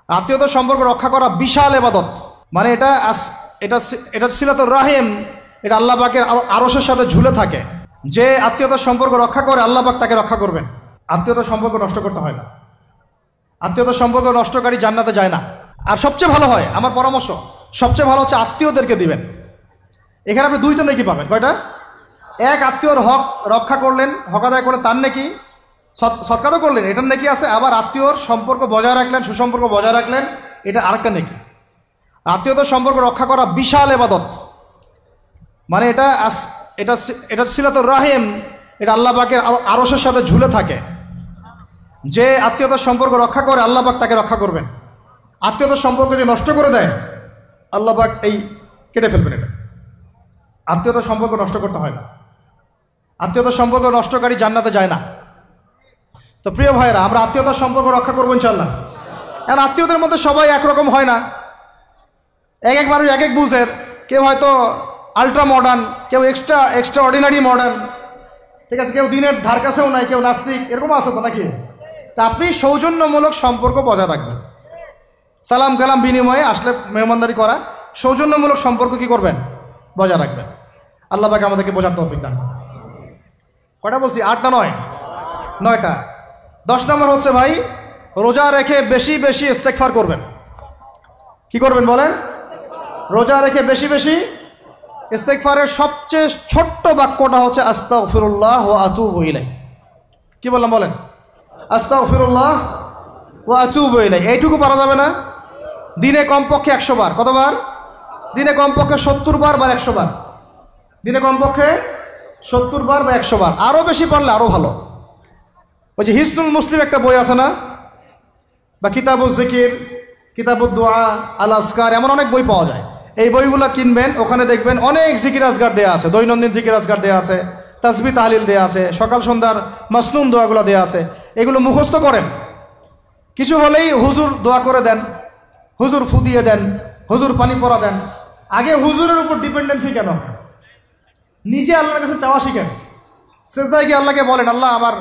আত্মীয়তার সম্পর্ক রক্ষা করা বিশাল ইবাদত। মানে এটা এটা এটা সিলাতুর রাহিম, এটা আল্লাহ পাকের আরশের সাথে ঝুলে থাকে। যে আত্মীয়তার সম্পর্ক রক্ষা করে আল্লাহ পাক তাকে রক্ষা করবেন। আত্মীয়তার সম্পর্ক নষ্ট করতে হয় না। আত্মীয়তার সম্পর্ক নষ্টকারী জান্নাতে যায় না। আর সবচেয়ে ভালো হয়, আমার পরামর্শ, সবচেয়ে ভালো হচ্ছে আত্মীয়দেরকে দিবেন। এখানে আপনি দুইটা নেকি পাবেন। কয়টা? এক, আত্মীয়র হক রক্ষা করলেন, হক আদায় করলেন, তার নেকি, সৎকার তো করলেন, এটার নেকি আছে। আবার আত্মীয়র সম্পর্ক বজায় রাখলেন, সুসম্পর্ক বজায় রাখলেন, এটা আরেকটা নেকি। আত্মীয়তার সম্পর্ক রক্ষা করা বিশাল ইবাদত। মানে এটা এটা এটা সিলাতুর রাহিম, এটা আল্লাহ পাকের আরশের সাথে ঝুলে থাকে। যে আত্মীয়তার সম্পর্ক রক্ষা করে আল্লাহ পাক তাকে রক্ষা করবেন। আত্মীয়তার সম্পর্ক যে নষ্ট করে দেয় আল্লাহ পাক এই কেটে ফেলবেন। এটা আত্মীয়তার সম্পর্ক নষ্ট করতে হয় না। আত্মীয়তার সম্পর্ক নষ্টকারী জান্নাতে যায় না। তো প্রিয় ভাইরা, আমরা আত্মীয়তার সম্পর্ক রক্ষা করবো ইনশাআল্লাহ। এখন আত্মীয়দের মধ্যে সবাই একরকম হয় না। এক এক মানুষ এক এক বুঝের। কেউ হয়তো আলট্রা মডার্ন, কেউ এক্সট্রা অর্ডিনারি মডার্ন, ঠিক আছে, কেউ দিনের ধার কাছেও নাই, কেউ নাস্তিক, এরকম আছে তো নাকি? তা আপনি সৌজন্যমূলক সম্পর্ক বজায় রাখবেন। সালাম কালাম বিনিময়ে আসলে মেহমানদারি করা, সৌজন্যমূলক সম্পর্ক কি করবেন? বজায় রাখবেন। আল্লাহ পাক আমাদেরকে বোঝার তৌফিক দান। কয়টা বলছি? 8 না 9? 9টা। 10 নম্বর হচ্ছে ভাই, রোজা রেখে বেশি বেশি ইস্তেগফার করবেন। কি করবেন বলেন? রোজা রেখে বেশি বেশি ইস্তেগফারের সবচেয়ে ছোট্ট বাক্যটা হচ্ছে আস্তাগফিরুল্লাহ ওয়া আতুবু ইলাইহি। কি বললাম বলেন? আস্তাগফিরুল্লাহ ওয়া আতুবু ইলাইহি। এইটুকু পারা যাবে না? দিনে কমপক্ষে 100 বার। কতবার? দিনে কমপক্ষে 70 বার বা 100 বার। দিনে কমপক্ষে 70 বার বা 100 বার। আরও বেশি পারলে আরও ভালো। ওই যে হিসনুল মুসলিম একটা বই আছে না, বা কিতাবুজ জিকির, কিতাবুদ দোয়া, আল আসকার, এমন অনেক বই পাওয়া যায়। এই বইগুলো কিনবেন, ওখানে দেখবেন অনেক জিকির আজগার দেওয়া আছে, দৈনন্দিন জিকির আজগার দেওয়া আছে, তাসবিহ তাহলিল দেওয়া আছে, সকাল সন্ধ্যার মাসনুন দোয়াগুলো দেওয়া আছে। এগুলো মুখস্থ করেন। কিছু হলেই হুজুর দোয়া করে দেন, হুজুর ফু দিয়ে দেন, হুজুর পানি পরা দেন। আগে হুজুরের উপর ডিপেন্ডেন্সি কেন? নিজে আল্লাহর কাছে চাওয়া শিখেন। সেজদায় গিয়ে আল্লাহকে বলেন, আল্লাহ আমার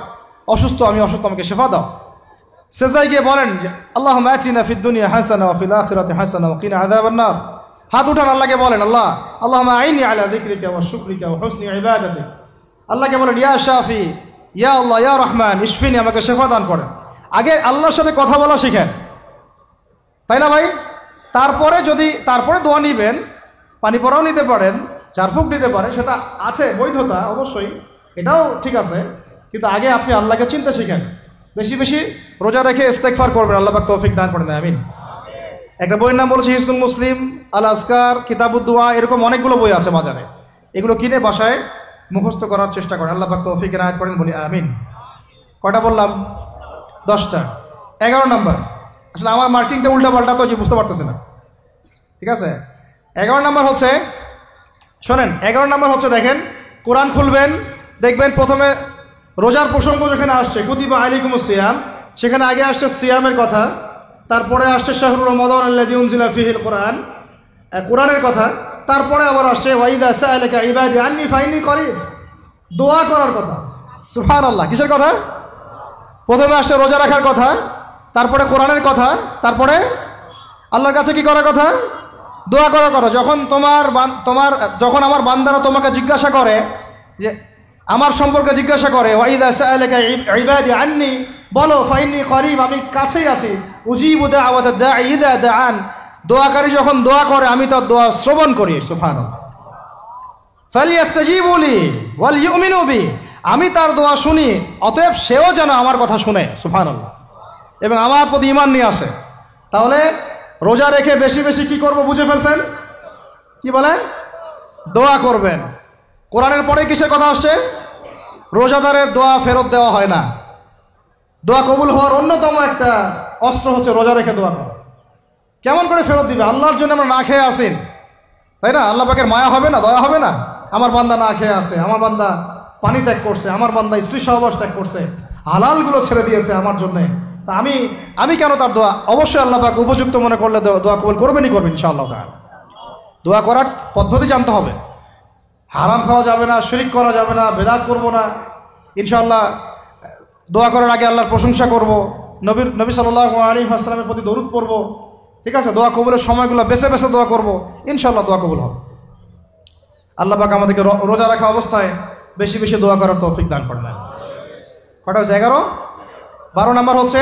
অসুস্থ, আমি অসুস্থ, আমাকে শেফা দাও। সেজদায় গিয়ে বলেন যে আল্লাহুম্মা আতিনা ফিদ দুনিয়া হাসানা ওয়া ফিল আখিরাতি হাসানা ওয়া কিনা আযাবান নার। হাত উঠান, আল্লাহকে বলেন, আল্লাহ আল্লাহুম্মা আইনি আলা যিকরিকা ওয়া শুকরিকা ওয়া হুসনি ইবাদাতিক। আল্লাহকে বলেন, ইয়া শাফি, ইয়া আল্লাহ, ইয়া রহমান, ইশফিনি, আমাকে শেফা দান করেন। আগে আল্লাহর সাথে কথা বলা শিখেন, তাই না ভাই? তারপরে দোয়া নিবেন, পানি পরাও নিতে পারেন, ঝাড়ফুঁক নিতে পারেন, সেটা আছে বৈধতা অবশ্যই, এটাও ঠিক আছে। কিন্তু আগে আপনি আল্লাহকে চিনতে শিখেন। বেশি বেশি রোজা রেখে ইস্তেগফার করবেন। আল্লাহ পাক তৌফিক দান করেন, আমিন। একটা বইয়ের নাম বলেছে হিসনুল মুসলিম, আল আসকার, কিতাবুদ দোয়া, এরকম অনেকগুলো বই আছে বাজারে। এগুলো কিনে বাসায় মুখস্থ করার চেষ্টা করেন। আল্লাহ পাক তৌফিক এনায়েত করেন, বলি আমিন। কয়টা বললাম? 10টা। 11 নম্বর, আসলে আমার মার্কিংটা উল্টা পাল্টা তো যে বুঝতে পারতেছে না, ঠিক আছে। 11 নম্বর হচ্ছে, শোনেন, 11 নম্বর হচ্ছে, দেখেন, কোরআন খুলবেন, দেখবেন প্রথমে রোজার প্রসঙ্গ যেখানে আসছে, কুতিবা আলাইকুমুস সিয়াম, সেখানে আগে আসছে সিয়ামের কথা, তারপরে আসছে শাহরুর রমাদান আল্লাযী উনজিলা ফীহিল কোরআন, কোরআনের কথা, তারপরে আবার আসছে ওয়াইদা সাআলাকা ইবাদি আন্নী ফাইন্নী করিব, দোয়া করার কথা। সুবহানাল্লাহ। কিসের কথা? প্রথমে আসছে রোজা রাখার কথা, তারপরে কোরআনের কথা, তারপরে আল্লাহর কাছে কি করার কথা? দোয়া করার কথা। যখন আমার বান্দারা তোমাকে জিজ্ঞাসা করে, যে আমার সম্পর্কে জিজ্ঞাসা করে, ওয়াইদা সাআলাকা ইবাদি আন্নী, বলো ফাইন্নী করিব, আমি কাছেই আছি, উজিবু দাওয়াতাদ দাঈ ইযা দাআন, দোয়াকারী যখন দোয়া করে আমি তার দোয়া শ্রবণ করি। সুবহানাল্লাহ। ফালিয়াস্তাজিবু লি ওয়াল ইউমিনু বি, আমি তার দোয়া শুনি, অতএব সেও যেন আমার কথা শুনে। সুবহানাল্লাহ। এবং আমার প্রতি ঈমান নিয়ে আসে। তাহলে রোজা রেখে বেশি বেশি কি করব বুঝে ফেলছেন? কি বলেন? দোয়া করবেন। কোরআনের পরে কিসের কথা আসছে? রোজাদারের দোয়া ফেরত দেওয়া হয় না। দোয়া কবুল হওয়ার অন্যতম একটা অস্ত্র হচ্ছে রোজা রেখে দোয়া করা। কেমন করে ফেরত দিবে? আল্লাহর জন্য আমরা না খেয়ে আসেন, তাই না? আল্লাহ পাকের মায়া হবে না, দয়া হবে না? আমার বান্দা না খেয়ে আসে, আমার বান্দা পানি ত্যাগ করছে, আমার বান্দা স্ত্রী সহবাস ত্যাগ করছে, হালালগুলো ছেড়ে দিয়েছে আমার জন্যে, তা আমি কেন তার দোয়া? অবশ্যই আল্লাহ পাক উপযুক্ত মনে করলে দোয়া কবুল করবেনই করবেন ইনশাআল্লাহ। দোয়া করার পদ্ধতি জানতে হবে। হারাম খাওয়া যাবে না, শিরক করা যাবে না, বেদাত করবো না। ইনশাআল্লাহ দোয়া করার আগে আল্লাহর প্রশংসা করব, নবী সাল্লাল্লাহু আলাইহি ওয়াসাল্লামের প্রতি দরুদ পড়ব, ঠিক আছে, দোয়া কবুলের সময়গুলো বেছে বেছে দোয়া করব, ইনশাআল্লাহ দোয়া কবুল হবে। আল্লাহ পাক আমাদেরকে রোজা রাখা অবস্থায় বেশি বেশি দোয়া করার তৌফিক দান করেন। কটা হচ্ছে? 11। 12 নম্বর হচ্ছে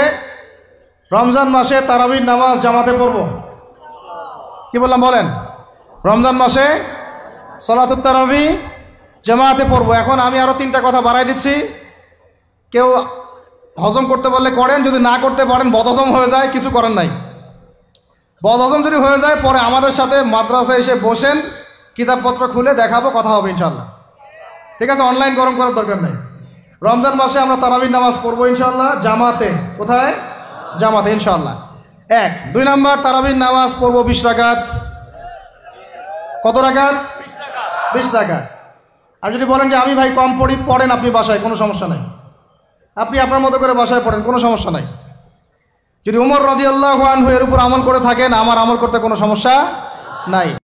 রমজান মাসে তারাবির নামাজ জামাতে পড়ব। কি বললাম বলেন? রমজান মাসে সালাতুত তারাবি জামাতে পড়ব। এখন আমি আরও 3টা কথা বাড়াই দিচ্ছি, কেউ হজম করতে পারলে করেন, যদি না করতে পারেন বদহজম হয়ে যায়, কিছু করেন নাই। বদহজম যদি হয়ে যায় পরে আমাদের সাথে মাদ্রাসায় এসে বসেন, কিতাবপত্র খুলে দেখাবো, কথা হবে ইনশাআল্লাহ, ঠিক আছে? অনলাইন গরম করার দরকার নেই। রমজান মাসে আমরা তারাবির নামাজ পড়বো ইনশাআল্লাহ জামাতে। কোথায়? জামাতে ইনশাআল্লাহ। 1। 2 নম্বর তারাবির নামাজ পড়বো 20 রাকাত। কত রাকাত? 20 রাকাত। আর যদি বলেন যে আমি ভাই কম পড়ি, পড়েন আপনি বাসায়, কোনো সমস্যা নাই, আপনি আপনার মতো করে বাসায় পড়েন, কোনো সমস্যা নাই। যদি উমর রাদিয়াল্লাহু আনহু এর উপর আমল করে থাকেন, আমার আমল করতে কোনো সমস্যা নাই।